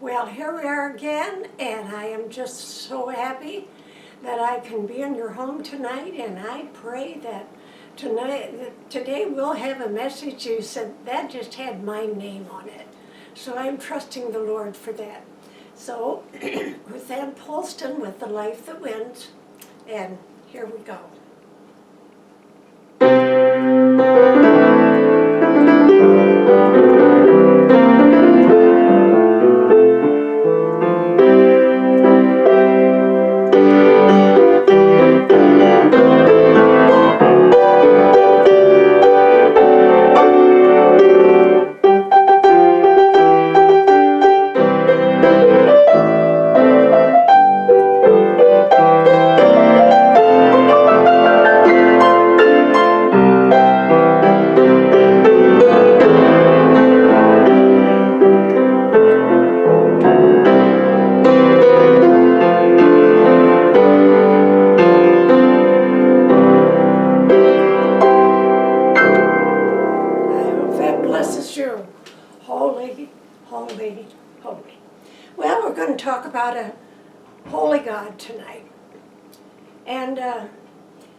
Well, here we are again, and I am just so happy that I can be in your home tonight, and I pray that today we'll have a message you said that just had my name on it. So I'm trusting the Lord for that. So, Ruth Polston with The Life That Wins, and here we go. Holy, holy, holy. Well, we're going to talk about a holy God tonight. And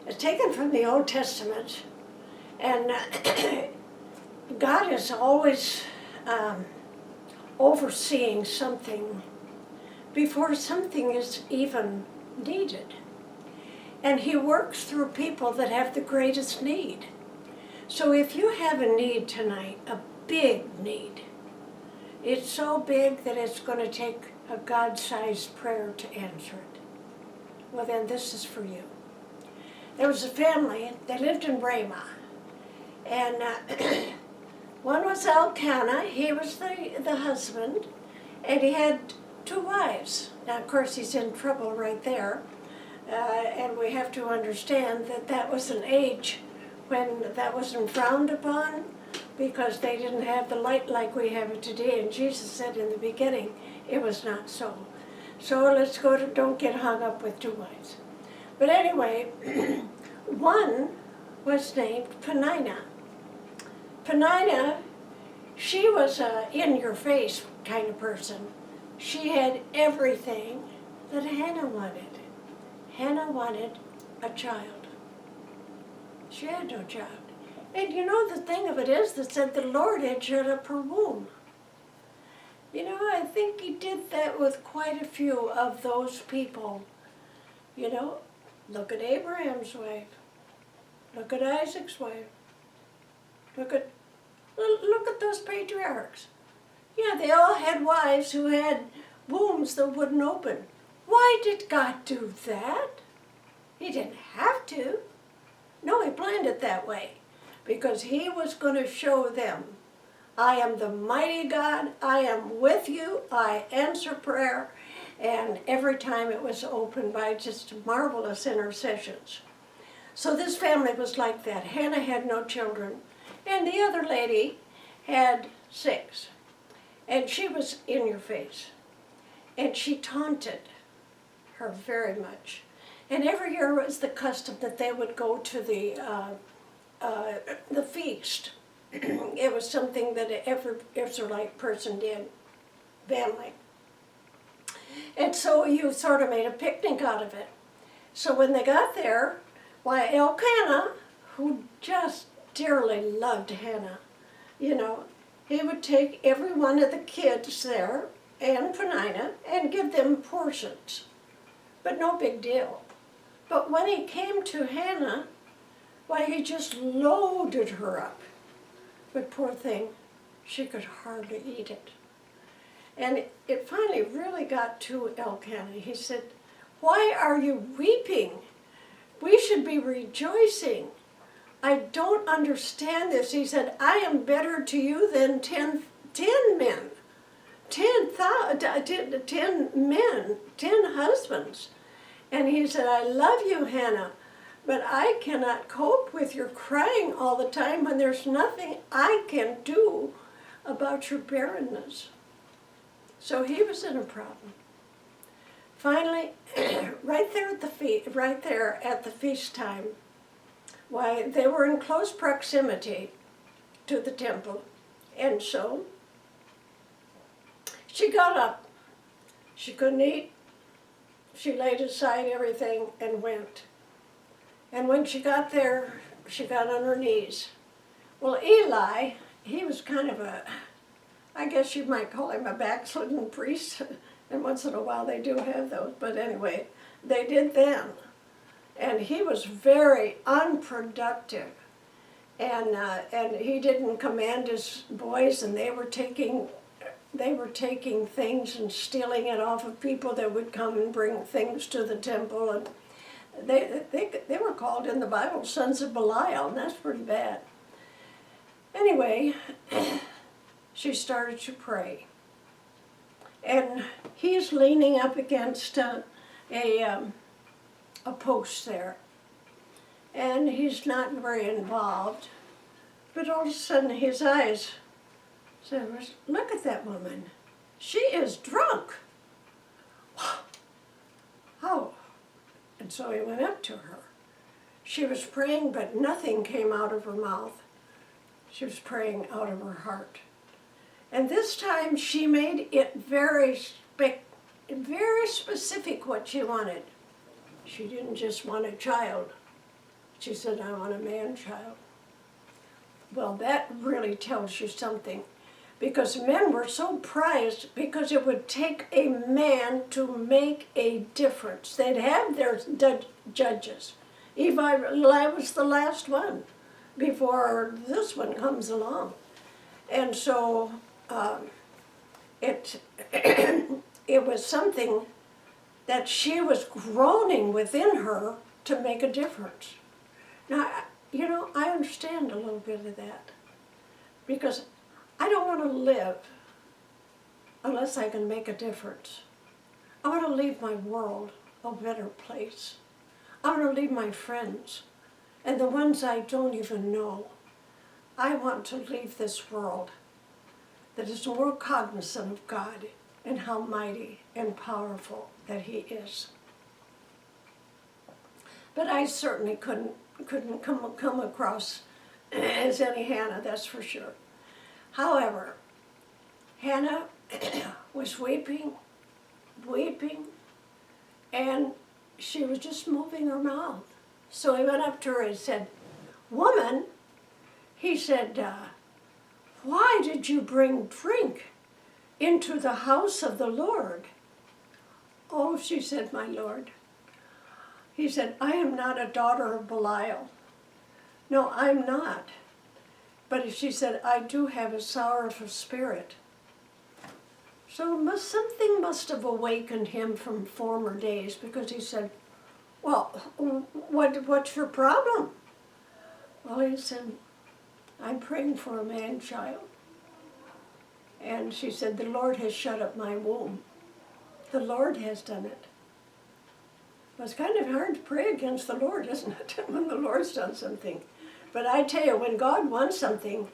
it's taken from the Old Testament. And God is always overseeing something before something is even needed. And He works through people that have the greatest need. So if you have a need tonight, a big need, it's so big that it's going to take a God-sized prayer to answer it. Well, then this is for you. There was a family that lived in Ramah, and one was Elkanah. He was the husband, and he had 2 wives. Now, of course, he's in trouble right there, and we have to understand that that was an age when that wasn't frowned upon, because they didn't have the light like we have it today. And Jesus said in the beginning, it was not so. So let's go to, don't get hung up with 2 wives. But anyway, one was named Peninnah. Peninnah, she was a in-your-face kind of person. She had everything that Hannah wanted. Hannah wanted a child. She had no child. And you know, the thing of it is that said the Lord had shut up her womb. You know, I think He did that with quite a few of those people. You know, look at Abraham's wife. Look at Isaac's wife. Look at those patriarchs. Yeah, they all had wives who had wombs that wouldn't open. Why did God do that? He didn't have to. No, He planned it that way, because He was going to show them, I am the mighty God, I am with you, I answer prayer, and every time it was opened by just marvelous intercessions. So this family was like that. Hannah had no children, and the other lady had 6, and she was in your face, and she taunted her very much. And every year was the custom that they would go to the feast. It was something that every Israelite person did, family. And so you sort of made a picnic out of it. So when they got there, why, Elkanah, who just dearly loved Hannah, you know, he would take every one of the kids there and Peninnah and give them portions. But no big deal. But when he came to Hannah, why, he just loaded her up. But poor thing, she could hardly eat it. And it finally really got to Elkanah. He said, why are you weeping? We should be rejoicing. I don't understand this. He said, I am better to you than 10 men. 10 men, 10 husbands. And he said, I love you, Hannah, but I cannot cope with your crying all the time when there's nothing I can do about your barrenness. So he was in a problem. Finally, right there at the feast time, why, they were in close proximity to the temple, and so she got up She couldn't eat. She laid aside everything and went. And when she got there, she got on her knees. Well, Eli, he was kind of I guess you might call him a backslidden priest. And once in a while they do have those. But anyway, they did then. And he was very unproductive. And he didn't command his boys, and they were taking things and stealing it off of people that would come and bring things to the temple. And they were called in the Bible sons of Belial, and that's pretty bad. Anyway, she started to pray. And he's leaning up against a post there. And he's not very involved. But all of a sudden his eyes said, look at that woman. She is drunk. Oh. And so he went up to her. She was praying, but nothing came out of her mouth. She was praying out of her heart. And this time she made it very specific what she wanted. She didn't just want a child. She said, I want a man-child. Well, that really tells you something. Because men were so prized because it would take a man to make a difference. They'd have their judges. Eli was the last one before this one comes along. And so it was something that she was groaning within her to make a difference. Now, you know, I understand a little bit of that because I don't want to live unless I can make a difference. I want to leave my world a better place. I want to leave my friends and the ones I don't even know. I want to leave this world that is more cognizant of God and how mighty and powerful that He is. But I certainly couldn't come across as any Hannah, that's for sure. However, Hannah was weeping, and she was just moving her mouth. So he went up to her and said, woman, he said, why did you bring drink into the house of the Lord? Oh, she said, my Lord. He said, I am not a daughter of Belial. No, I'm not. But she said, I do have a sorrowful spirit. So something must have awakened him from former days because he said, well, what's your problem? Well, he said, I'm praying for a man-child. And she said, the Lord has shut up my womb. The Lord has done it. Well, it's kind of hard to pray against the Lord, isn't it, when the Lord's done something. But I tell you, when God wants something,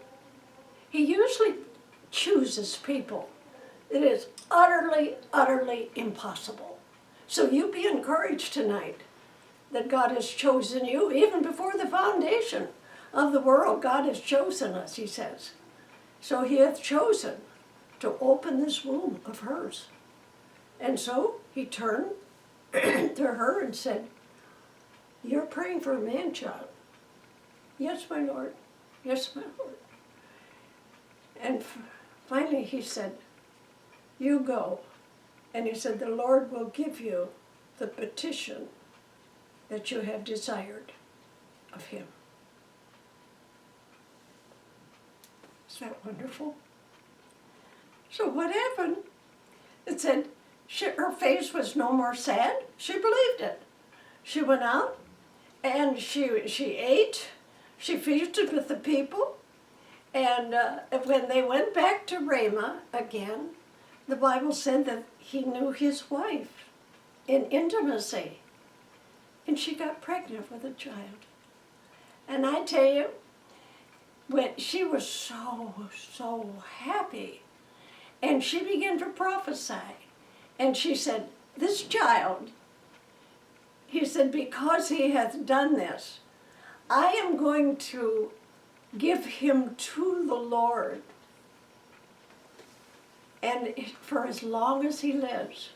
He usually chooses people. It is utterly, utterly impossible. So you be encouraged tonight that God has chosen you. Even before the foundation of the world, God has chosen us, He says. So He hath chosen to open this womb of hers. And so He turned to her and said, you're praying for a man-child. Yes, my Lord. Yes, my Lord. And finally He said, you go. And He said, the Lord will give you the petition that you have desired of Him. Is that wonderful? So what happened? It said, her face was no more sad. She believed it. She went out and she ate. She feasted with the people. And when they went back to Ramah again, the Bible said that he knew his wife in intimacy. And she got pregnant with a child. And I tell you, when she was so happy. And she began to prophesy. And she said, this child, he said, because he hath done this, I am going to give him to the Lord. And for as long as he lives,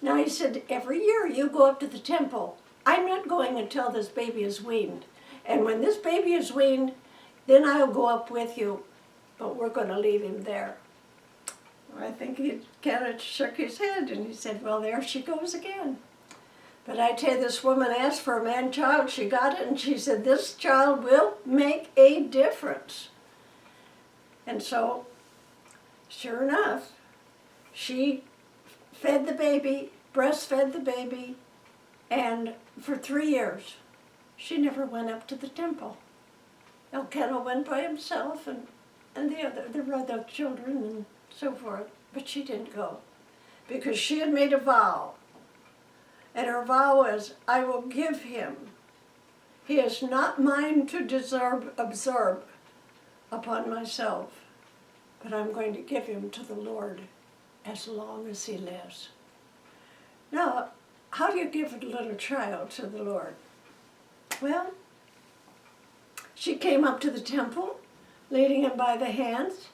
Now he said, every year you go up to the temple. I'm not going until this baby is weaned. And when this baby is weaned, then I'll go up with you. But we're going to leave him there. I think he kind of shook his head and he said, well, there she goes again. But I tell you, this woman asked for a man-child. She got it, and she said, this child will make a difference. And so, sure enough, she fed the baby, breastfed the baby, and for 3 years, she never went up to the temple. Elkanah went by himself, and there were other children and so forth, but she didn't go because she had made a vow. And her vow was, I will give him. He is not mine to absorb upon myself, but I'm going to give him to the Lord as long as he lives. Now, how do you give a little child to the Lord? Well, she came up to the temple, leading him by the hands,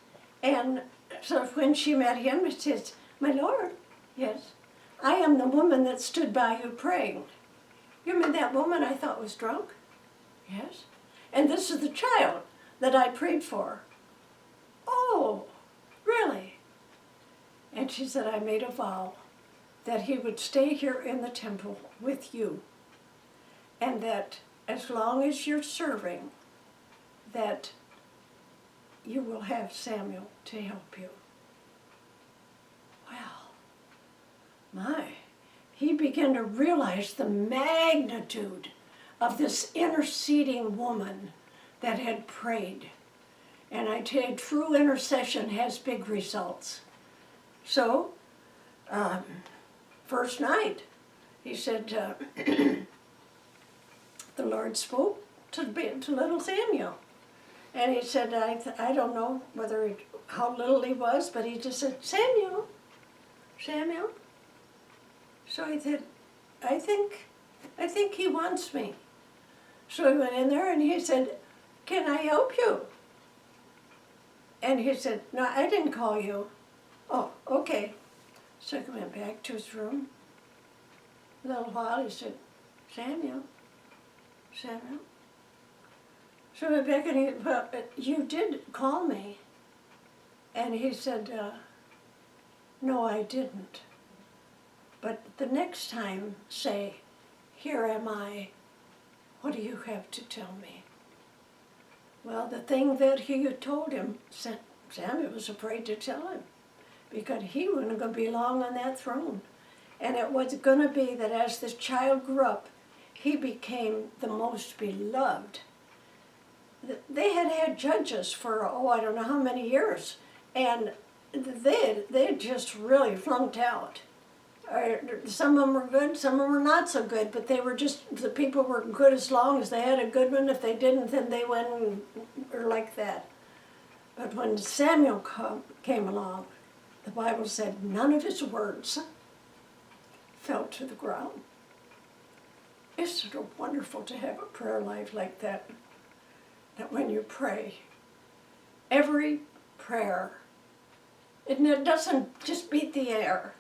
and so when she met him, she says, my Lord, yes, I am the woman that stood by you praying. You mean that woman I thought was drunk? Yes. And this is the child that I prayed for. Oh, really? And she said, I made a vow that he would stay here in the temple with you, and that as long as you're serving, that you will have Samuel to help you. Well, he began to realize the magnitude of this interceding woman that had prayed. And I tell you, true intercession has big results. So, first night, he said, the Lord spoke to little Samuel. And he said, I don't know how little he was, but he just said, Samuel, Samuel. So he said, I think he wants me. So he went in there and he said, can I help you? And he said, no, I didn't call you. Oh, okay. So he went back to his room. A little while, he said, Samuel, Samuel. So he went back and he, well, you did call me. And he said, no, I didn't. But the next time, say, here am I. What do you have to tell me? Well, the thing that he had told him, Samuel was afraid to tell him, because he wasn't going to be long on that throne. And it was going to be that as this child grew up, he became the most beloved. They had had judges for, I don't know how many years, and they had just really flunked out. Some of them were good, some of them were not so good, but they were just, the people were good as long as they had a good one. If they didn't, then they went and were like that. But when Samuel came along, the Bible said none of his words fell to the ground. Isn't it wonderful to have a prayer life like that? That when you pray, every prayer, it doesn't just beat the air.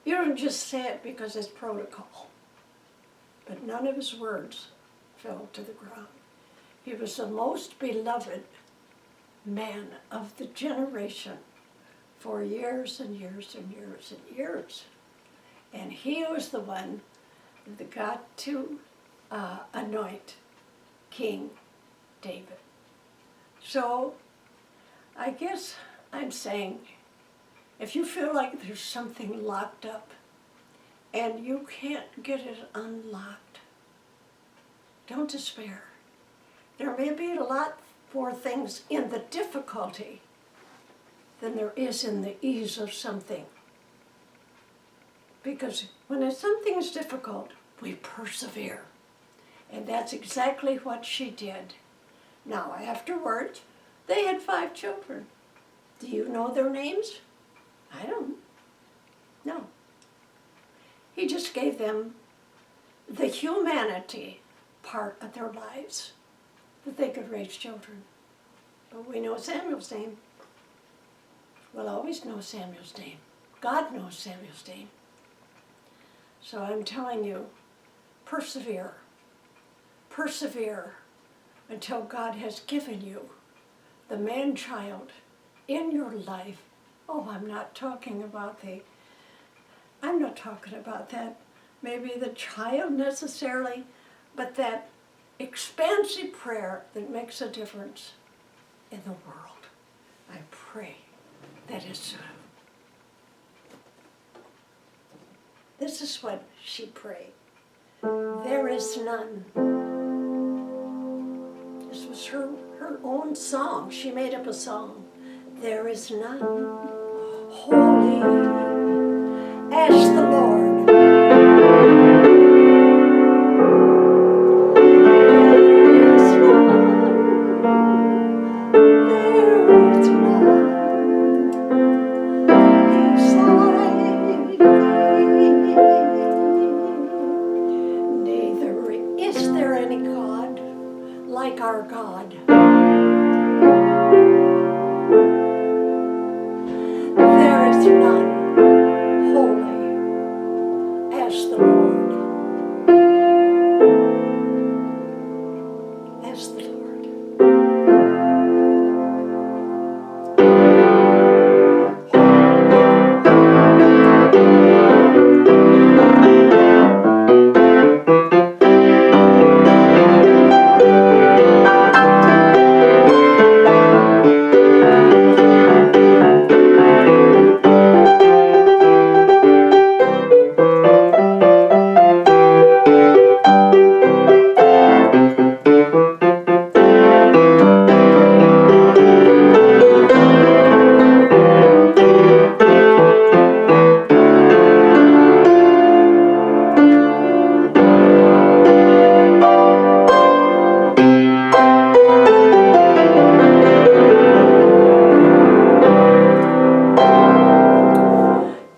You don't just say it because it's protocol. But none of his words fell to the ground. He was the most beloved man of the generation for years and years and years and years. And he was the one that got to anoint King David. So I guess I'm saying, if you feel like there's something locked up and you can't get it unlocked, don't despair. There may be a lot more things in the difficulty than there is in the ease of something. Because when something's difficult, we persevere. And that's exactly what she did. Now, afterwards, they had 5 children. Do you know their names? I don't. No. He just gave them the humanity part of their lives, that they could raise children. But we know Samuel's name. We'll always know Samuel's name. God knows Samuel's name. So I'm telling you, persevere. Persevere until God has given you the man-child in your life. Oh, I'm not talking about that, maybe the child necessarily, but that expansive prayer that makes a difference in the world. I pray that is so. This is what she prayed. There is none. This was her own song. She made up a song. There is none holy as the Lord. Like our God. There is none holy as the Lord. As the Lord.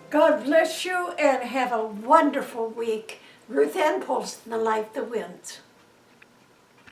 God bless you and have a wonderful week. Ruth and Polston, the life that wins.